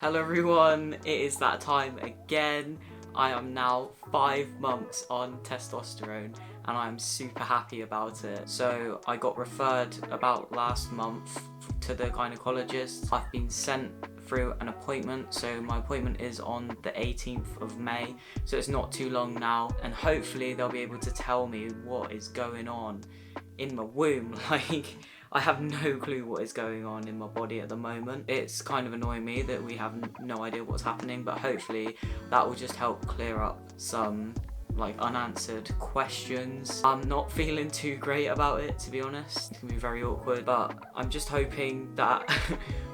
Hello everyone, it is that time again. I am now 5 months on testosterone and I'm super happy about it. So I got referred about last month to the gynecologist. I've been sent through an appointment, so my appointment is on the 18th of May, so it's not too long now, and hopefully they'll be able to tell me what is going on in my womb. I have no clue what is going on in my body at the moment. It's kind of annoying me that we have no idea what's happening, but hopefully that will just help clear up some unanswered questions. I'm not feeling too great about it, to be honest. It's gonna be very awkward, but I'm just hoping that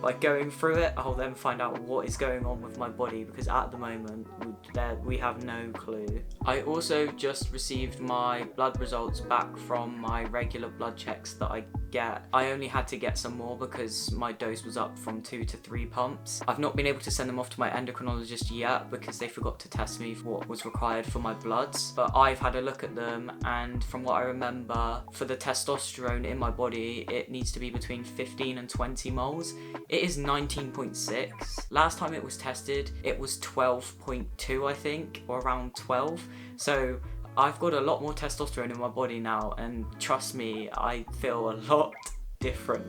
by going through it, I'll then find out what is going on with my body, because at the moment we have no clue. I also just received my blood results back from my regular blood checks that I get. I only had to get some more because my dose was up from 2 to 3 pumps. I've not been able to send them off to my endocrinologist yet because they forgot to test me for what was required for my bloods, but I've had a look at them, and from what I remember, for the testosterone in my body, it needs to be between 15 and 20 moles. It is 19.6. Last time it was tested, it was 12.2, I think, or around 12. So I've got a lot more testosterone in my body now, and trust me, I feel a lot different.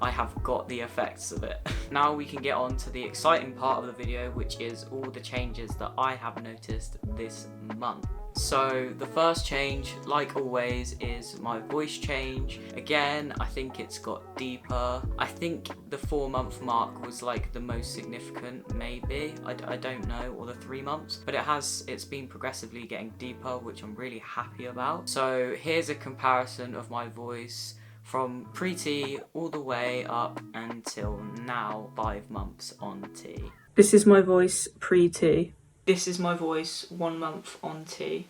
I have got the effects of it. Now we can get on to the exciting part of the video, which is all the changes that I have noticed this month. So the first change, like always, is my voice change. Again, I think it's got deeper. I think the 4-month mark was like the most significant, maybe. I don't know, or the 3 months, but it's been progressively getting deeper, which I'm really happy about. So here's a comparison of my voice from pre-T all the way up until now, 5 months on T. This is my voice pre-T. This is my voice 1 month on T.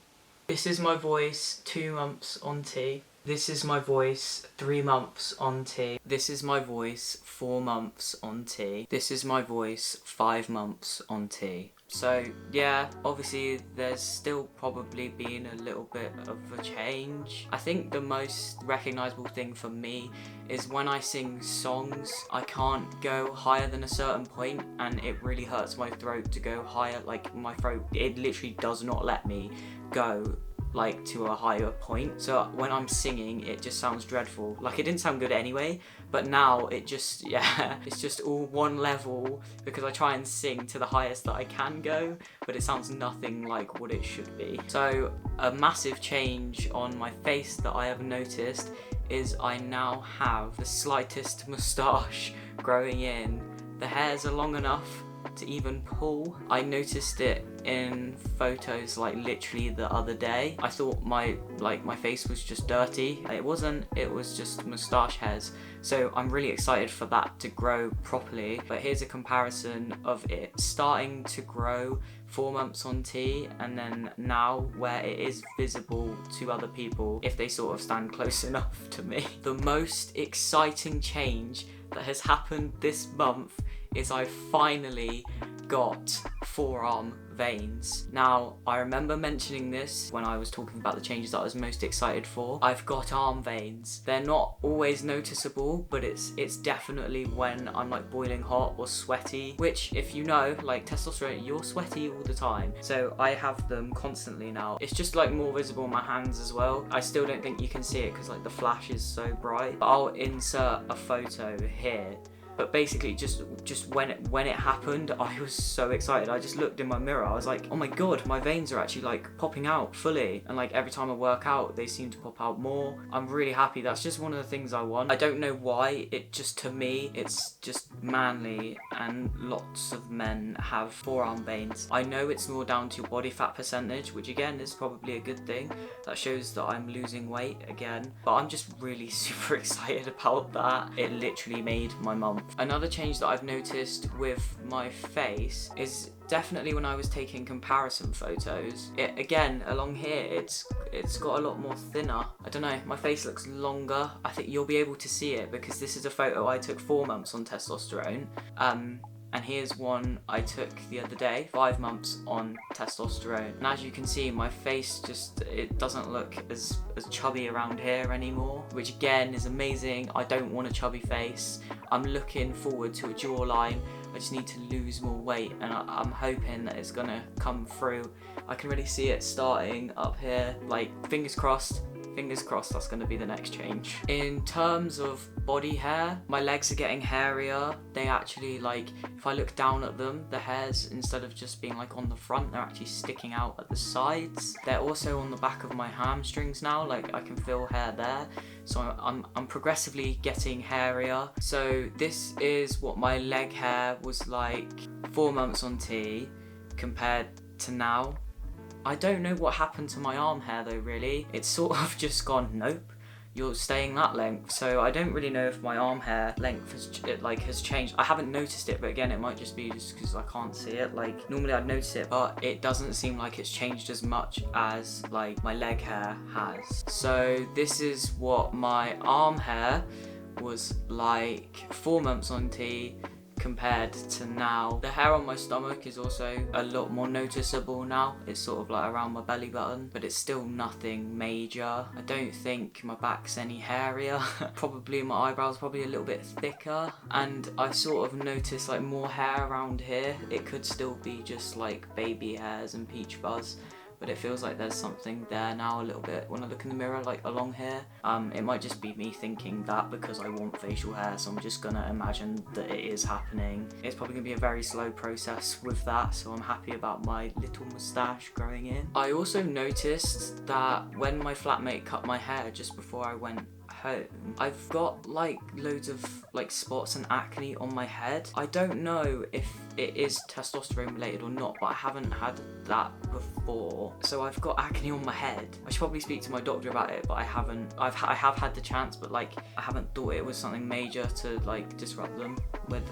This is my voice 2 months on T. This is my voice 3 months on T. This is my voice 4 months on T. This is my voice 5 months on T. So yeah, obviously there's still probably been a little bit of a change. I think the most recognisable thing for me is when I sing songs, I can't go higher than a certain point, and it really hurts my throat to go higher. Like, my throat, it literally does not let me go to a higher point. So when I'm singing, it just sounds dreadful. Like, it didn't sound good anyway, but now it just, yeah, it's just all one level, because I try and sing to the highest that I can go, but it sounds nothing like what it should be. So a massive change on my face that I have noticed is I now have the slightest moustache growing in. The hairs are long enough to even pull. I noticed it in photos literally the other day. I thought my face was just dirty. It wasn't, it was just moustache hairs. So I'm really excited for that to grow properly. But here's a comparison of it starting to grow 4 months on T, and then now where it is visible to other people if they sort of stand close enough to me. The most exciting change that has happened this month is I finally got forearm veins. Now, I remember mentioning this when I was talking about the changes that I was most excited for. I've got arm veins. They're not always noticeable, but it's definitely when I'm boiling hot or sweaty, which, if you know, testosterone, you're sweaty all the time. So I have them constantly now. It's just more visible in my hands as well. I still don't think you can see it because the flash is so bright, but I'll insert a photo here. But basically, just when it happened, I was so excited. I just looked in my mirror. I was like, oh my god, my veins are actually popping out fully. And every time I work out, they seem to pop out more. I'm really happy. That's just one of the things I want. I don't know why. To me, it's just manly, and lots of men have forearm veins. I know it's more down to your body fat percentage, which again is probably a good thing. That shows that I'm losing weight again. But I'm just really super excited about that. It literally made my month. Another change that I've noticed with my face is definitely when I was taking comparison photos. It, again, along here, it's got a lot more thinner. I don't know, my face looks longer. I think you'll be able to see it because this is a photo I took 4 months on testosterone. And here's one I took the other day, 5 months on testosterone. And as you can see, my face it doesn't look as chubby around here anymore, which again is amazing. I don't want a chubby face. I'm looking forward to a jawline, I just need to lose more weight, and I'm hoping that it's gonna come through. I can really see it starting up here, like fingers crossed that's going to be the next change. In terms of body hair, my legs are getting hairier. They actually, like, if I look down at them, the hairs, instead of just being like on the front, they're actually sticking out at the sides. They're also on the back of my hamstrings now, like I can feel hair there. So I'm progressively getting hairier. So this is what my leg hair was like 4 months on T compared to now. I don't know what happened to my arm hair though, really. It's sort of just gone, nope, you're staying that length. So I don't really know if my arm hair length has changed. I haven't noticed it, but again, it might just be just because I can't see it. Like, normally I'd notice it, but it doesn't seem like it's changed as much as like my leg hair has. So this is what my arm hair was like 4 months on T compared to now. The hair on my stomach is also a lot more noticeable now. It's sort of like around my belly button, but it's still nothing major. I don't think my back's any hairier. Probably my eyebrows probably a little bit thicker, and I've sort of noticed like more hair around here. It could still be just like baby hairs and peach fuzz, but it feels like there's something there now a little bit when I look in the mirror, like along here. It might just be me thinking that because I want facial hair, so I'm just gonna imagine that it is happening. It's probably gonna be a very slow process with that, so I'm happy about my little moustache growing in. I also noticed that when my flatmate cut my hair just before I went home, I've got like loads of like spots and acne on my head. I don't know if it is testosterone related or not, but I haven't had that before. So I've got acne on my head. I should probably speak to my doctor about it, but I haven't. I have had the chance, but like I haven't thought it was something major to like disrupt them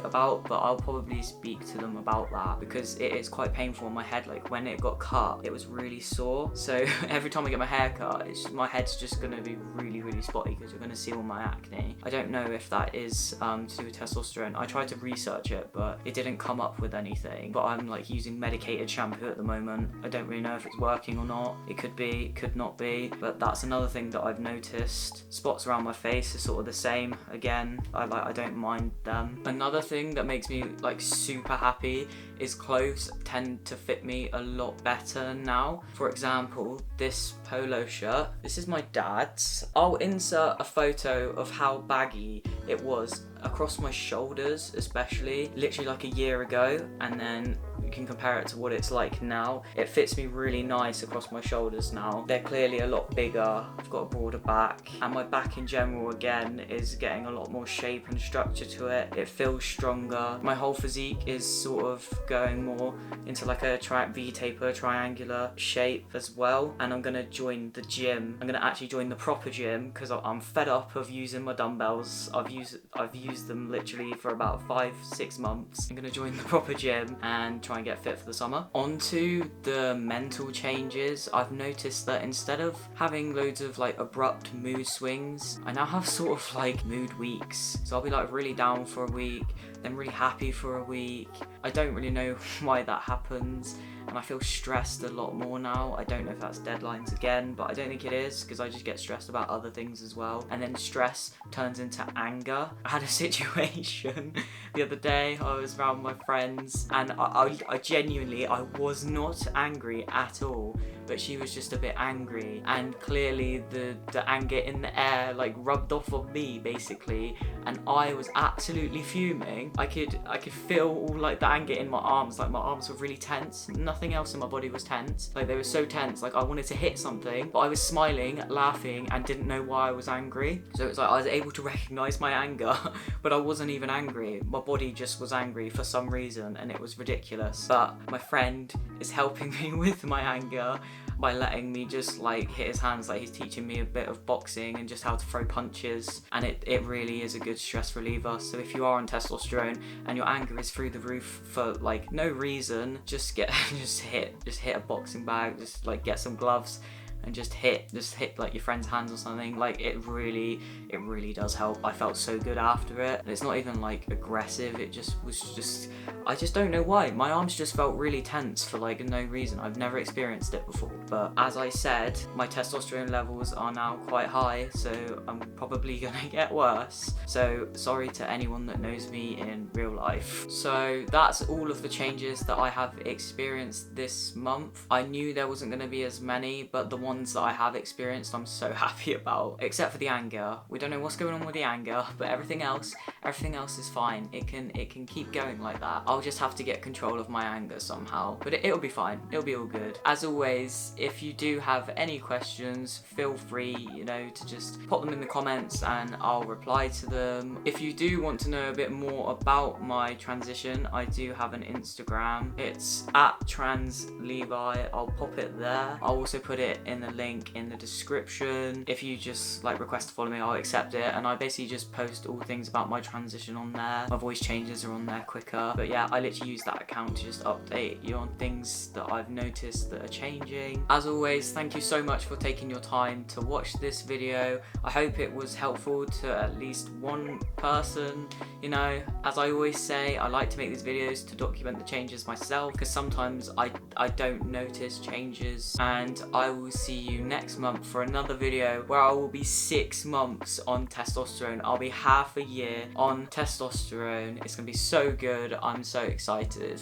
about. But I'll probably speak to them about that because it is quite painful on my head. Like when it got cut, it was really sore. So every time I get my hair cut, my head's just gonna be really spotty because you're gonna see all my acne. I don't know if that is to do with testosterone. I tried to research it, but it didn't come up with anything. But I'm like using medicated shampoo at the moment. I don't really know if it's working or not. It could be, it could not be, but that's another thing that I've noticed. Spots around my face are sort of the same. Again, I don't mind them. Another thing that makes me like super happy is clothes tend to fit me a lot better now. For example, this polo shirt, this is my dad's. I'll insert a photo of how baggy it was across my shoulders, especially literally like a year ago, and then you can compare it to what it's like now. It fits me really nice across my shoulders now. They're clearly a lot bigger. I've got a broader back, and my back in general again is getting a lot more shape and structure to it. It feels stronger. My whole physique is sort of going more into like a V-taper, triangular shape as well. And I'm gonna join the gym. I'm gonna actually join the proper gym because I'm fed up of using my dumbbells. I've used them literally for about 5-6 months. I'm gonna join the proper gym and try and get fit for the summer. Onto the mental changes. I've noticed that instead of having loads of like abrupt mood swings, I now have sort of like mood weeks. So I'll be like really down for a week, then really happy for a week. I don't really know why that happens, and I feel stressed a lot more now. I don't know if that's deadlines again, but I don't think it is because I just get stressed about other things as well. And then stress turns into anger. I had a situation the other day. I was around my friends, and I genuinely, I was not angry at all, but she was just a bit angry, and clearly the anger in the air like rubbed off on me basically, and I was absolutely fuming. I could feel all like the anger in my arms. Like my arms were really tense. Nothing else in my body was tense. Like they were so tense, like I wanted to hit something, but I was smiling, laughing, and didn't know why I was angry. So it's like I was able to recognize my anger, but I wasn't even angry. My body just was angry for some reason, and it was ridiculous. But my friend is helping me with my anger by letting me just like hit his hands. Like he's teaching me a bit of boxing and just how to throw punches, and it really is a good stress reliever. So if you are on testosterone and your anger is through the roof for like no reason, just hit a boxing bag, just like get some gloves and just hit like your friend's hands or something. Like it really does help. I felt so good after it. And it's not even like aggressive, it just was I just don't know why. My arms just felt really tense for like no reason. I've never experienced it before. But as I said, my testosterone levels are now quite high, so I'm probably gonna get worse. So sorry to anyone that knows me in real life. So that's all of the changes that I have experienced this month. I knew there wasn't gonna be as many, but the ones that I have experienced I'm so happy about. Except for the anger. We don't know what's going on with the anger, but everything else is fine. It can keep going like that. I'll just have to get control of my anger somehow. But it'll be fine. It'll be all good. As always, if you do have any questions, feel free, to just pop them in the comments and I'll reply to them. If you do want to know a bit more about my transition, I do have an Instagram. It's @translevi. I'll pop it there. I'll also put it in the link in the description. If you just request to follow me, I'll accept it. And I basically just post all things about my transition on there. My voice changes are on there quicker. But yeah, I literally use that account to just update you on things that I've noticed that are changing. As always, thank you so much for taking your time to watch this video. I hope it was helpful to at least one person. As I always say, I like to make these videos to document the changes myself, because sometimes I don't notice changes. And I will see you next month for another video where I will be 6 months on testosterone. I'll be half a year on testosterone. It's gonna be so good. I'm so excited.